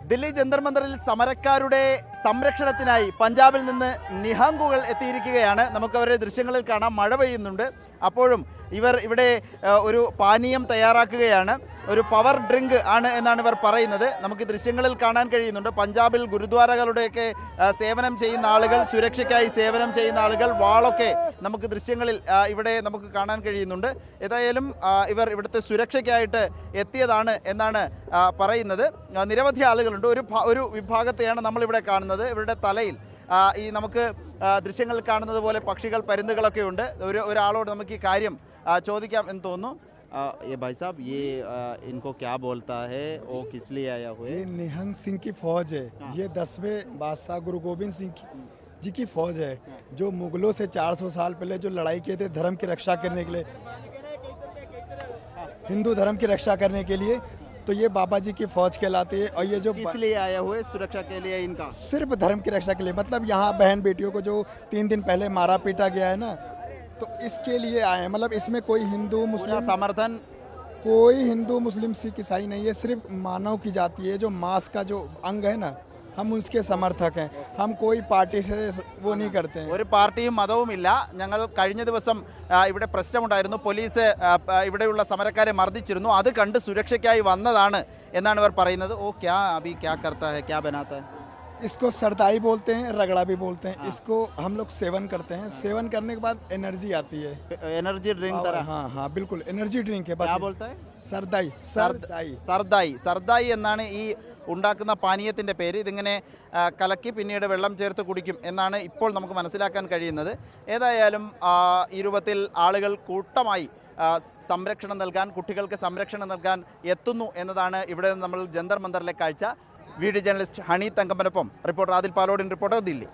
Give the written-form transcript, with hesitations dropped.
ദില്ലി ജന്തർ മന്ദറിൽ സമരക്കാരുടെ സംരക്ഷണത്തിനായി പഞ്ചാബിൽ നിന്ന് നിഹംഗുകൾ എത്തിയിരിക്കുകയാണ്. നമുക്കവരുടെ ദൃശ്യങ്ങളിൽ കാണാം. മഴ പെയ്യുന്നുണ്ട്. അപ്പോഴും ഇവർ ഇവിടെ ഒരു പാനീയം തയ്യാറാക്കുകയാണ്. ഒരു പവർ ഡ്രിങ്ക് ആണ് എന്നാണ് ഇവർ പറയുന്നത്. നമുക്ക് ദൃശ്യങ്ങളിൽ കാണാൻ കഴിയുന്നുണ്ട്. പഞ്ചാബിൽ ഗുരുദ്വാരകളുടെയൊക്കെ സേവനം ചെയ്യുന്ന ആളുകൾ, സുരക്ഷയ്ക്കായി സേവനം ചെയ്യുന്ന ആളുകൾ, വാളൊക്കെ നമുക്ക് ദൃശ്യങ്ങളിൽ ഇവിടെ നമുക്ക് കാണാൻ കഴിയുന്നുണ്ട്. ഏതായാലും ഇവർ ഇവിടുത്തെ സുരക്ഷയ്ക്കായിട്ട് എത്തിയതാണ് എന്നാണ് പറയുന്നത്. നിരവധി ആളുകളുണ്ട്. ഒരു വിഭാഗത്തെയാണ് നമ്മളിവിടെ കാണുന്നത്. ഇവരുടെ തലയിൽ ഈ നമുക്ക് ദൃശ്യങ്ങളിൽ കാണുന്നത് പോലെ പക്ഷികൾ, പരുന്തുകളൊക്കെ ഉണ്ട്. ഒരാളോട് നമുക്ക് ഈ കാര്യം ചോദിക്കാം എന്ന് തോന്നുന്നു. ये भाई साहब, ये इनको क्या बोलता है, वो किस लिए आया हुआ है? ये निहंग सिंह की फौज है। ये 10वें बादशाह गुरु गोविंद सिंह जी की फौज है, जो मुगलों से 400 साल पहले जो लड़ाई किए थे धर्म की रक्षा करने के लिए, हिंदू धर्म की रक्षा करने के लिए। तो ये बाबा जी की फौज कहलाती है। और ये जो किस लिए आया हुआ है? सुरक्षा के लिए इनका, सिर्फ धर्म की रक्षा के लिए। मतलब यहाँ बहन बेटियों को जो 3 दिन पहले मारा पीटा गया है ना, तो इसके लिए आए हैं। मतलब इसमें कोई हिंदू मुस्लिम समर्थन, कोई हिंदू मुस्लिम सिख ईसाई नहीं है। सिर्फ मानव की जाति है। जो मांस का जो अंग है ना, हम उसके समर्थक हैं। हम कोई पार्टी से वो नहीं करते हैं। ഒരു പാർട്ടിയും മതവുമില്ല. ഞങ്ങൾ കഴിഞ്ഞ ദിവസം ഇവിടെ പ്രശ്നമുണ്ടായിരുന്നു. പോലീസ് ഇവിടെയുള്ള സമരക്കാരെ മർദ്ദിച്ചിരുന്നു. അത് കണ്ട് സുരക്ഷയ്ക്കായി വന്നതാണ് എന്നാണ് ഇവർ പറയുന്നത്. ഓ ക്യാ അഭി ക്യാ കർത്താ ഹൈ, ക്യാ ബനാതാ ഹൈ? इसको सरदाई बोलते हैं, रगड़ा भी बोलते हैं। इसको हम लोग सेवन करते हैं। सेवन करने के बाद एनर्जी आती है। एनर्जी ड्रिंक तरह? हाँ हाँ बिल्कुल एनर्जी ड्रिंक है। क्या बोलता है? सरदाई। सरदाई സർദായി എന്നാണ് ഈ ഉണ്ടാക്കുന്ന പാനീയത്തിൻ്റെ പേര്. ഇതിങ്ങനെ കലക്കി പിന്നീട് വെള്ളം ചേർത്ത് കുടിക്കും എന്നാണ് ഇപ്പോൾ നമുക്ക് മനസ്സിലാക്കാൻ കഴിയുന്നത്. ഏതായാലും ഈ രൂപത്തിൽ ആളുകൾ കൂട്ടമായി സംരക്ഷണം നൽകാൻ, കുട്ടികൾക്ക് സംരക്ഷണം നൽകാൻ എത്തുന്നു എന്നതാണ് ഇവിടെ നമ്മൾ ജന്തർ മന്ദറിലെ കാഴ്ച. വീഡിയോ ജേർണലിസ്റ്റ് ഹണി തങ്കമ്പനൊപ്പം റിപ്പോർട്ടർ ആദിൽ പാലോടിൻ, റിപ്പോർട്ടർ ദില്ലി.